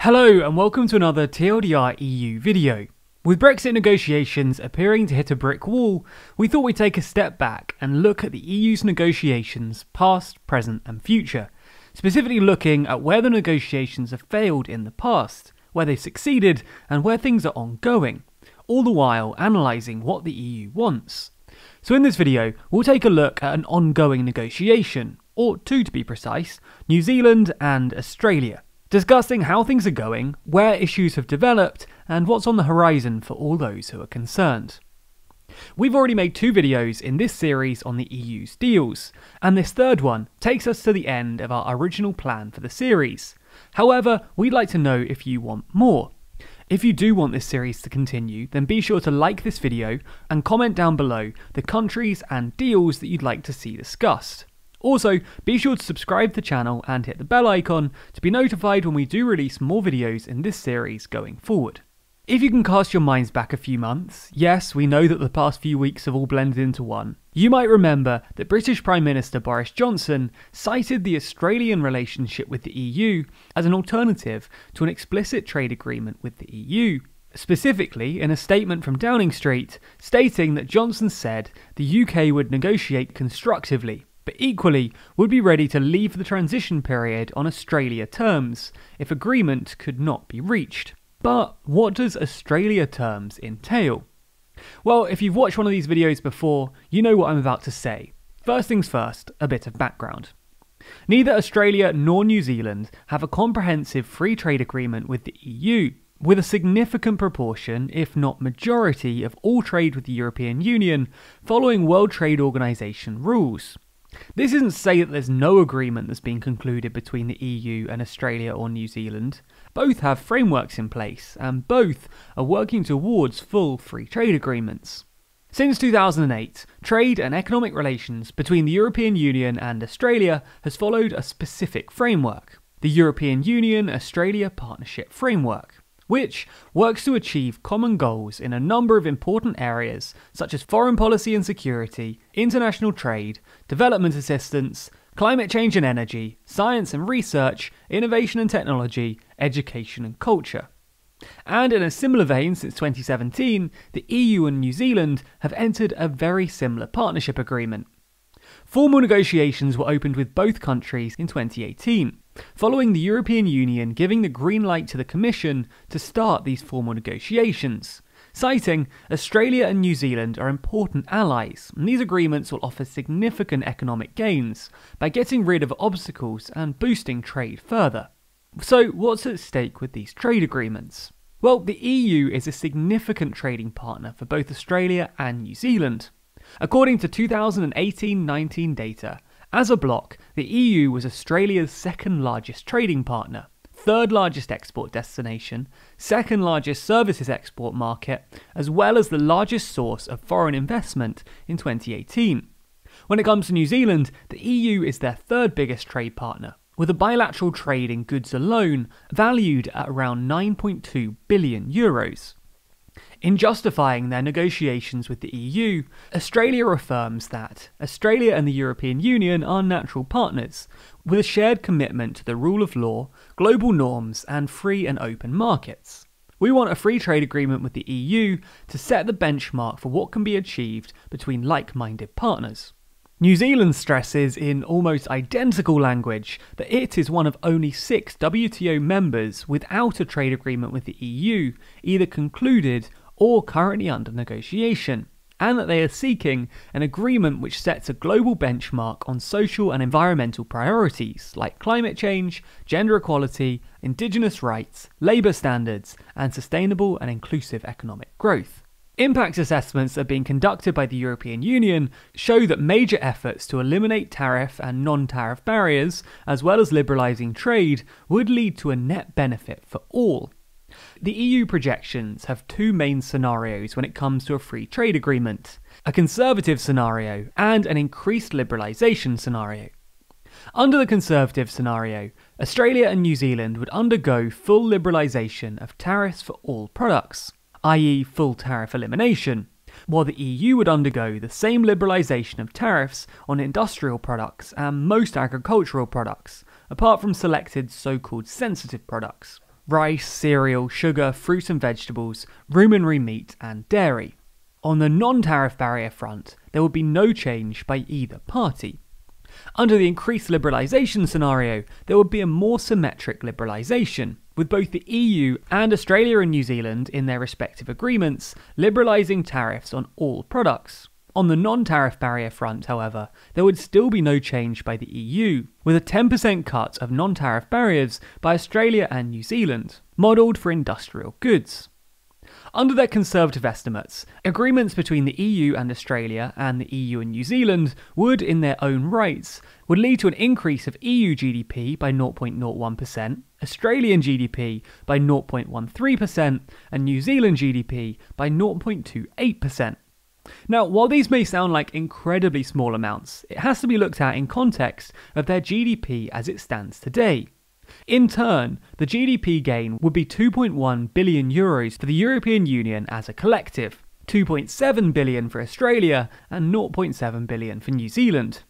Hello and welcome to another TLDR EU video. With Brexit negotiations appearing to hit a brick wall, we thought we'd take a step back and look at the EU's negotiations past, present and future, specifically looking at where the negotiations have failed in the past, where they've succeeded and where things are ongoing, all the while analysing what the EU wants. So in this video, we'll take a look at an ongoing negotiation, or two to be precise, New Zealand and Australia, discussing how things are going, where issues have developed, and what's on the horizon for all those who are concerned. We've already made two videos in this series on the EU's deals, and this third one takes us to the end of our original plan for the series. However, we'd like to know if you want more. If you do want this series to continue, then be sure to like this video and comment down below the countries and deals that you'd like to see discussed. Also, be sure to subscribe to the channel and hit the bell icon to be notified when we do release more videos in this series going forward. If you can cast your minds back a few months, yes, we know that the past few weeks have all blended into one, you might remember that British Prime Minister Boris Johnson cited the Australian relationship with the EU as an alternative to an explicit trade agreement with the EU. Specifically, in a statement from Downing Street, stating that Johnson said the UK would negotiate constructively, but equally would be ready to leave the transition period on Australia terms if agreement could not be reached. But what does Australia terms entail? Well, if you've watched one of these videos before, you know what I'm about to say. First things first, a bit of background. Neither Australia nor New Zealand have a comprehensive free trade agreement with the EU, with a significant proportion, if not majority, of all trade with the European Union following World Trade Organization rules. This isn't to say that there's no agreement that's been concluded between the EU and Australia or New Zealand. Both have frameworks in place, and both are working towards full free trade agreements. Since 2008, trade and economic relations between the European Union and Australia has followed a specific framework, the European Union-Australia Partnership Framework, which works to achieve common goals in a number of important areas such as foreign policy and security, international trade, development assistance, climate change and energy, science and research, innovation and technology, education and culture. And in a similar vein, since 2017, the EU and New Zealand have entered a very similar partnership agreement. Formal negotiations were opened with both countries in 2018, following the European Union giving the green light to the Commission to start these formal negotiations, citing Australia and New Zealand are important allies, and these agreements will offer significant economic gains by getting rid of obstacles and boosting trade further. So what's at stake with these trade agreements? Well, the EU is a significant trading partner for both Australia and New Zealand. According to 2018-19 data, as a bloc, the EU was Australia's second largest trading partner, third largest export destination, second largest services export market, as well as the largest source of foreign investment in 2018. When it comes to New Zealand, the EU is their third biggest trade partner, with a bilateral trade in goods alone valued at around 9.2 billion euros. In justifying their negotiations with the EU, Australia affirms that Australia and the European Union are natural partners, with a shared commitment to the rule of law, global norms, and free and open markets. We want a free trade agreement with the EU to set the benchmark for what can be achieved between like-minded partners. New Zealand stresses in almost identical language that it is one of only 6 WTO members without a trade agreement with the EU, either concluded or currently under negotiation, and that they are seeking an agreement which sets a global benchmark on social and environmental priorities like climate change, gender equality, indigenous rights, labour standards, and sustainable and inclusive economic growth. Impact assessments that are being conducted by the European Union show that major efforts to eliminate tariff and non-tariff barriers, as well as liberalising trade, would lead to a net benefit for all. The EU projections have two main scenarios when it comes to a free trade agreement: a conservative scenario and an increased liberalisation scenario. Under the conservative scenario, Australia and New Zealand would undergo full liberalisation of tariffs for all products, i.e. full tariff elimination, while the EU would undergo the same liberalisation of tariffs on industrial products and most agricultural products, apart from selected so-called sensitive products. rice, cereal, sugar, fruit and vegetables, ruminary meat and dairy. On the non-tariff barrier front, there would be no change by either party. Under the increased liberalisation scenario, there would be a more symmetric liberalisation, with both the EU and Australia and New Zealand in their respective agreements liberalising tariffs on all products. On the non-tariff barrier front, however, there would still be no change by the EU, with a 10% cut of non-tariff barriers by Australia and New Zealand, modelled for industrial goods. Under their conservative estimates, agreements between the EU and Australia and the EU and New Zealand would, in their own rights, would lead to an increase of EU GDP by 0.01%, Australian GDP by 0.13%, and New Zealand GDP by 0.28%. Now, while these may sound like incredibly small amounts, it has to be looked at in context of their GDP as it stands today. In turn, the GDP gain would be €2.1 billion for the European Union as a collective, €2.7 billion for Australia, and €0.7 billion for New Zealand.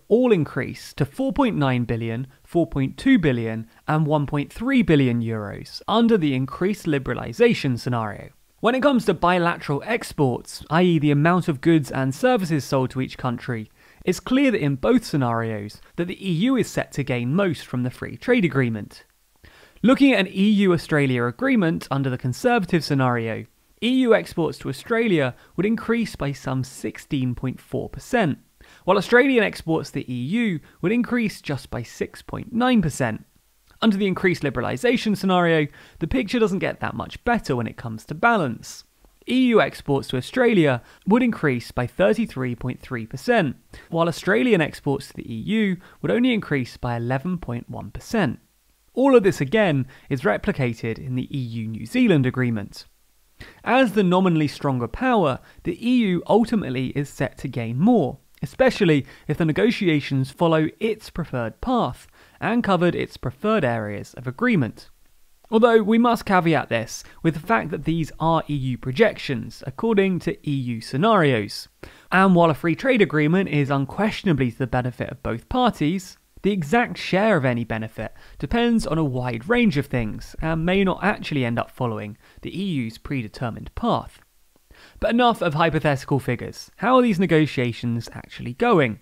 All increase to €4.9 billion, €4.2 billion, and €1.3 billion under the increased liberalisation scenario. When it comes to bilateral exports, i.e. the amount of goods and services sold to each country, it's clear that in both scenarios that the EU is set to gain most from the free trade agreement. Looking at an EU-Australia agreement under the conservative scenario, EU exports to Australia would increase by some 16.4%, while Australian exports to the EU would increase just by 6.9%. Under the increased liberalisation scenario, the picture doesn't get that much better when it comes to balance. EU exports to Australia would increase by 33.3%, while Australian exports to the EU would only increase by 11.1%. All of this again is replicated in the EU-New Zealand agreement. As the nominally stronger power, the EU ultimately is set to gain more, especially if the negotiations follow its preferred path and covered its preferred areas of agreement. Although we must caveat this with the fact that these are EU projections according to EU scenarios. And while a free trade agreement is unquestionably to the benefit of both parties, the exact share of any benefit depends on a wide range of things and may not actually end up following the EU's predetermined path. But enough of hypothetical figures. How are these negotiations actually going?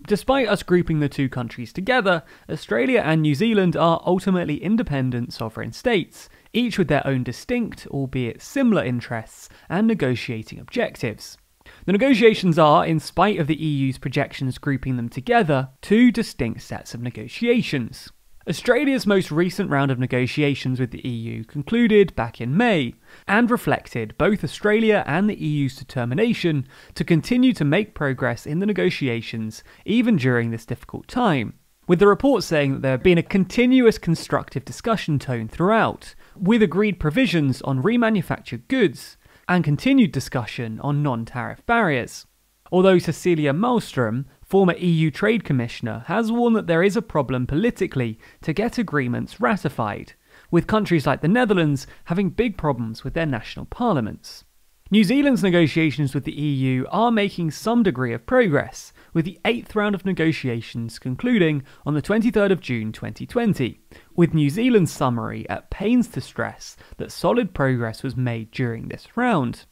Despite us grouping the two countries together, Australia and New Zealand are ultimately independent sovereign states, each with their own distinct, albeit similar interests and negotiating objectives. The negotiations are, in spite of the EU's projections grouping them together, two distinct sets of negotiations. Australia's most recent round of negotiations with the EU concluded back in May, and reflected both Australia and the EU's determination to continue to make progress in the negotiations even during this difficult time, with the report saying that there had been a continuous constructive discussion tone throughout, with agreed provisions on remanufactured goods, and continued discussion on non-tariff barriers. Although Cecilia Malmström, former EU Trade Commissioner, has warned that there is a problem politically to get agreements ratified, with countries like the Netherlands having big problems with their national parliaments. New Zealand's negotiations with the EU are making some degree of progress, with the 8th round of negotiations concluding on the 23rd of June 2020, with New Zealand's summary at pains to stress that solid progress was made during this round.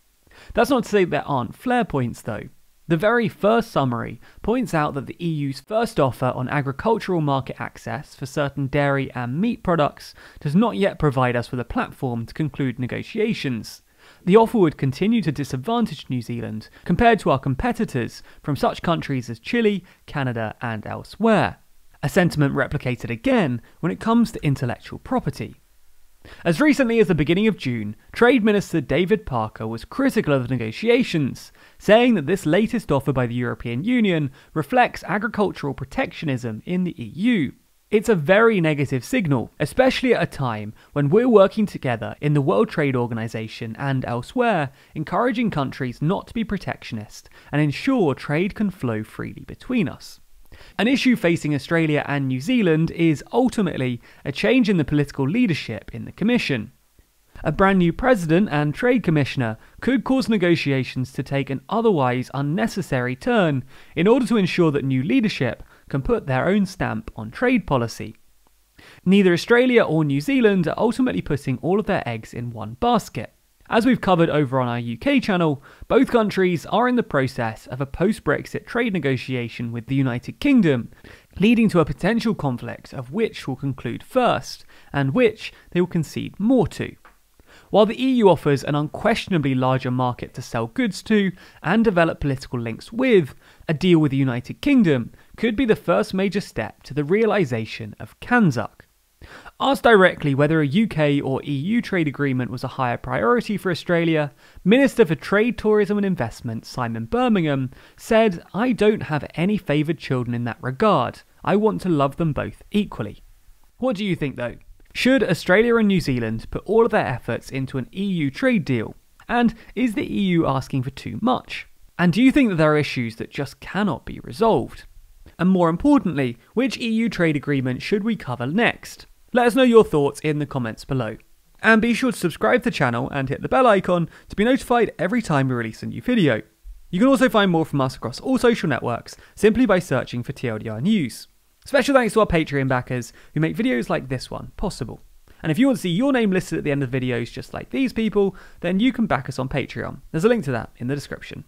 That's not to say there aren't flare points though. The very first summary points out that the EU's first offer on agricultural market access for certain dairy and meat products does not yet provide us with a platform to conclude negotiations. The offer would continue to disadvantage New Zealand compared to our competitors from such countries as Chile, Canada, and elsewhere. A sentiment replicated again when it comes to intellectual property. As recently as the beginning of June, Trade Minister David Parker was critical of the negotiations, saying that this latest offer by the European Union reflects agricultural protectionism in the EU. It's a very negative signal, especially at a time when we're working together in the World Trade Organization and elsewhere, encouraging countries not to be protectionist and ensure trade can flow freely between us. An issue facing Australia and New Zealand is ultimately a change in the political leadership in the Commission. A brand new president and trade commissioner could cause negotiations to take an otherwise unnecessary turn in order to ensure that new leadership can put their own stamp on trade policy. Neither Australia or New Zealand are ultimately putting all of their eggs in one basket. As we've covered over on our UK channel, both countries are in the process of a post-Brexit trade negotiation with the United Kingdom, leading to a potential conflict of which will conclude first, and which they will concede more to. While the EU offers an unquestionably larger market to sell goods to and develop political links with, a deal with the United Kingdom could be the first major step to the realisation of Kanzuk. Asked directly whether a UK or EU trade agreement was a higher priority for Australia, Minister for Trade, Tourism and Investment Simon Birmingham said, "I don't have any favoured children in that regard. I want to love them both equally." What do you think though? Should Australia and New Zealand put all of their efforts into an EU trade deal? And is the EU asking for too much? And do you think that there are issues that just cannot be resolved? And more importantly, which EU trade agreement should we cover next? Let us know your thoughts in the comments below. And be sure to subscribe to the channel and hit the bell icon to be notified every time we release a new video. You can also find more from us across all social networks simply by searching for TLDR News. Special thanks to our Patreon backers who make videos like this one possible. And if you want to see your name listed at the end of videos just like these people, then you can back us on Patreon. There's a link to that in the description.